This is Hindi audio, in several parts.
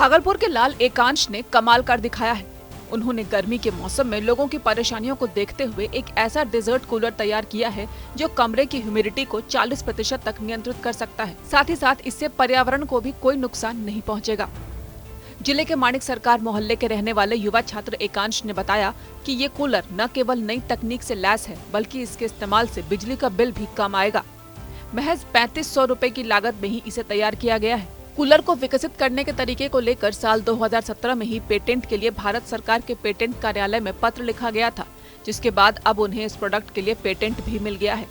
भागलपुर के लाल एकांश ने कमाल कर दिखाया है। उन्होंने गर्मी के मौसम में लोगों की परेशानियों को देखते हुए एक ऐसा डेजर्ट कूलर तैयार किया है जो कमरे की ह्यूमिडिटी को 40% तक नियंत्रित कर सकता है। साथ ही साथ इससे पर्यावरण को भी कोई नुकसान नहीं पहुंचेगा। जिले के माणिक सरकार मोहल्ले के रहने वाले युवा छात्र एकांश ने बताया कि ये कूलर न केवल नई तकनीक से लैस है, बल्कि इसके इस्तेमाल से बिजली का बिल भी कम आएगा। महज 3500 रुपए की लागत में ही इसे तैयार किया गया है। कूलर को विकसित करने के तरीके को लेकर साल 2017 में ही पेटेंट के लिए भारत सरकार के पेटेंट कार्यालय में पत्र लिखा गया था, जिसके बाद अब उन्हें इस प्रोडक्ट के लिए पेटेंट भी मिल गया है।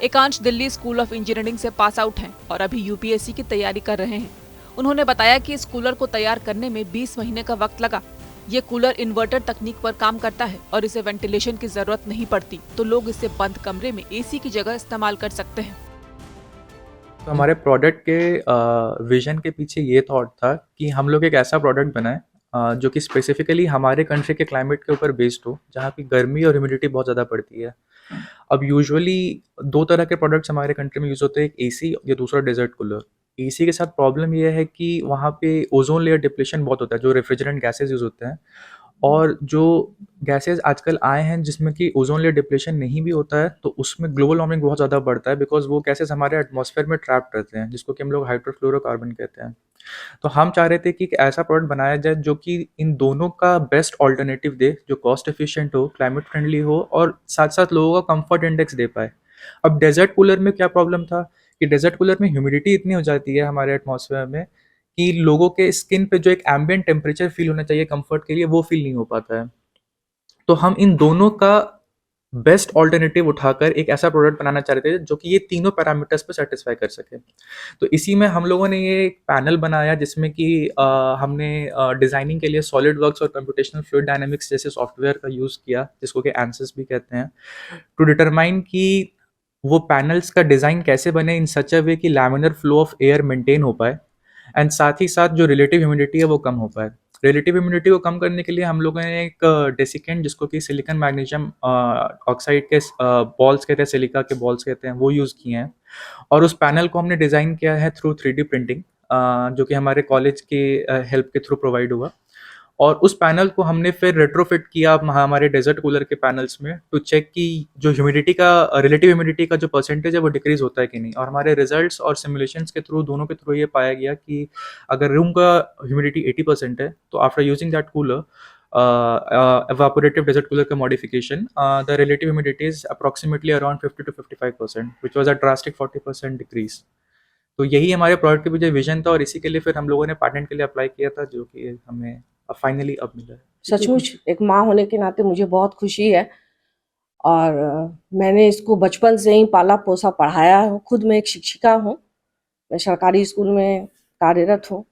एकांश दिल्ली स्कूल ऑफ इंजीनियरिंग से पास आउट हैं और अभी यूपीएससी की तैयारी कर रहे हैं। उन्होंने बताया कि इस कूलर को तैयार करने में 20 महीने का वक्त लगा। ये कूलर इन्वर्टर तकनीक पर काम करता है और इसे वेंटिलेशन की जरूरत नहीं पड़ती, तो लोग इसे बंद कमरे में एसी की जगह इस्तेमाल कर सकते हैं। तो हमारे प्रोडक्ट के विजन के पीछे ये थॉट था कि हम लोग एक ऐसा प्रोडक्ट बनाएं जो कि स्पेसिफिकली हमारे कंट्री के क्लाइमेट के ऊपर बेस्ड हो, जहाँ की गर्मी और ह्यूमिडिटी बहुत ज़्यादा पड़ती है। अब यूजुअली दो तरह के प्रोडक्ट्स हमारे कंट्री में यूज़ होते हैं, एक एसी या दूसरा डेजर्ट कूलर। एसी के साथ प्रॉब्लम ये है कि वहाँ पे ओजोन लेयर डिप्लेशन बहुत होता है, जो रेफ्रिजरेंट गैसेज यूज़ होते हैं, और जो गैसेस आजकल आए हैं जिसमें कि ओजोन लेयर डिप्लेशन नहीं भी होता है, तो उसमें ग्लोबल वार्मिंग बहुत ज़्यादा बढ़ता है, बिकॉज वो गैसेस हमारे एटमॉस्फेयर में ट्रैप्ड रहते हैं, जिसको कि हम लोग हाइड्रोफ्लोरोकार्बन कहते हैं। तो हम चाह रहे थे कि एक ऐसा प्रोडक्ट बनाया जाए जो कि इन दोनों का बेस्ट ऑल्टरनेटिव दे, जो कॉस्ट एफिशिएंट हो, क्लाइमेट फ्रेंडली हो और साथ साथ लोगों का कंफर्ट इंडेक्स दे पाए। अब डेजर्ट कूलर में क्या प्रॉब्लम था कि डेजर्ट कूलर में ह्यूमिडिटी इतनी हो जाती है हमारे एटमॉस्फेयर में कि लोगों के स्किन पे जो एक एम्बिएंट टेम्परेचर फील होना चाहिए कंफर्ट के लिए, वो फील नहीं हो पाता है। तो हम इन दोनों का बेस्ट ऑल्टरनेटिव उठाकर एक ऐसा प्रोडक्ट बनाना चाह रहे थे जो कि ये तीनों पैरामीटर्स पे सेटिस्फाई कर सके। तो इसी में हम लोगों ने ये एक पैनल बनाया जिसमें कि हमने डिज़ाइनिंग के लिए सॉलिड वर्क्स और कंप्यूटेशनल फ्लूइड डायनामिक्स जैसे सॉफ्टवेयर का यूज़ किया, जिसको कि एंसिस भी कहते हैं, टू डिटरमाइन कि वो पैनल्स का डिज़ाइन कैसे बने इन सच अ वे कि laminar flow of air maintain हो पाए, एंड साथ ही साथ जो रिलेटिव ह्यूमिडिटी है वो कम हो पाए। रिलेटिव ह्यूमिडिटी को कम करने के लिए हम लोगों ने एक डेसिकेंट, जिसको कि सिलिकॉन मैग्नीशियम ऑक्साइड के बॉल्स कहते हैं, सिलिका के बॉल्स कहते हैं, वो यूज़ किए हैं। और उस पैनल को हमने डिज़ाइन किया है थ्रू 3D प्रिंटिंग, जो कि हमारे कॉलेज के हेल्प के थ्रू प्रोवाइड हुआ। और उस पैनल को हमने फिर रेट्रोफिट किया हमारे डेजर्ट कूलर के पैनल्स में, टू चेक कि जो ह्यूमिडिटी का रिलेटिव ह्यूमिडिटी का जो परसेंटेज है वो डिक्रीज होता है कि नहीं। और हमारे रिजल्ट्स और सिमुलेशंस के थ्रू, दोनों के थ्रू, ये पाया गया कि अगर रूम का ह्यूमिडिटी 80% है, तो after using that cooler, evaporative desert cooler का modification, the relative humidity is approximately around 50 to 55%, which was a drastic 40% decrease. तो यही हमारे प्रोडक्ट के पीछे विजन था, और इसी के लिए फिर हम लोगों ने पेटेंट के लिए अप्लाई किया था, जो कि हमें फाइनली अब मिला है। सचमुच एक माँ होने के नाते मुझे बहुत खुशी है, और मैंने इसको बचपन से ही पाला पोसा पढ़ाया हूँ। खुद मैं एक शिक्षिका हूँ, मैं सरकारी स्कूल में कार्यरत हूँ,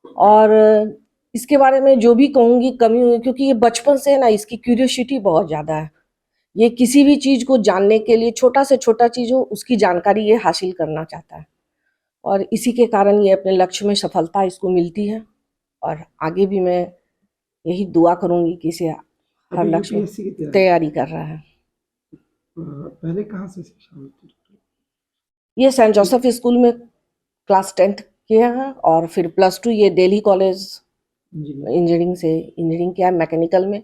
और इसके बारे में जो भी कहूँगी कमी हुई, क्योंकि ये बचपन से ना इसकी क्यूरियोसिटी बहुत ज़्यादा है। ये किसी भी चीज़ को जानने के लिए, छोटा से छोटा चीज़ हो उसकी जानकारी ये हासिल करना चाहता है, और इसी के कारण ये अपने लक्ष्य में सफलता इसको मिलती है। और आगे भी मैं यही दुआ करूँगी कि इसे हर लक्ष्य में तैयारी कर रहा है। पहले कहाँ से शिक्षा मिलती? ये सेंट जोसेफ स्कूल में क्लास 10th किया है, और फिर +2 ये दिल्ली कॉलेज इंजीनियरिंग से इंजीनियरिंग किया है, मैकेनिकल में।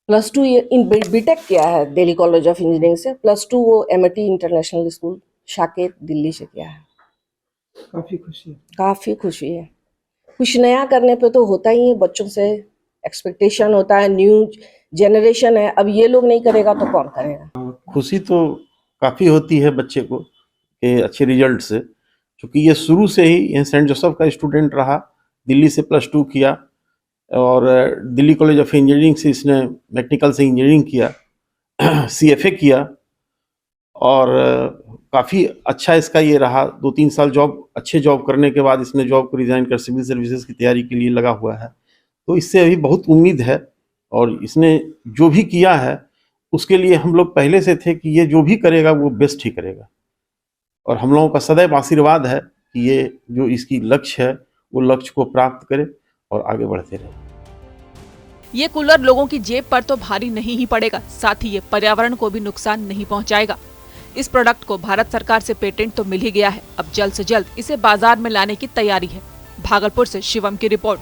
+2 ये बीटेक किया है दिल्ली कॉलेज ऑफ इंजीनियरिंग से। +2 वो एमिटी इंटरनेशनल स्कूल शाकेत दिल्ली से किया है। काफ़ी खुशी है। काफ़ी खुशी है। कुछ नया करने पे तो होता ही है, बच्चों से एक्सपेक्टेशन होता है, न्यू जनरेशन है, अब ये लोग नहीं करेगा तो कौन करेगा। खुशी तो काफ़ी होती है बच्चे को कि अच्छे रिजल्ट से, क्योंकि ये शुरू से ही ये सेंट जोसेफ का स्टूडेंट रहा, दिल्ली से +2 किया, और दिल्ली कॉलेज ऑफ इंजीनियरिंग से इसने मैकेनिकल से इंजीनियरिंग किया, CFA किया, और काफ़ी अच्छा इसका ये रहा। 2-3 साल अच्छे जॉब करने के बाद इसने जॉब को रिज़ाइन कर सिविल सर्विसेज की तैयारी के लिए लगा हुआ है। तो इससे अभी बहुत उम्मीद है, और इसने जो भी किया है उसके लिए हम लोग पहले से थे कि ये जो भी करेगा वो बेस्ट ही करेगा, और हम लोगों का सदैव आशीर्वाद है कि ये जो इसकी लक्ष्य है वो लक्ष्य को प्राप्त करे और आगे बढ़ते रहे। ये कूलर लोगों की जेब पर तो भारी नहीं ही पड़ेगा, साथ ही ये पर्यावरण को भी नुकसान नहीं पहुंचाएगा। इस प्रोडक्ट को भारत सरकार से पेटेंट तो मिल ही गया है, अब जल्द से जल्द इसे बाजार में लाने की तैयारी है। भागलपुर से शिवम की रिपोर्ट।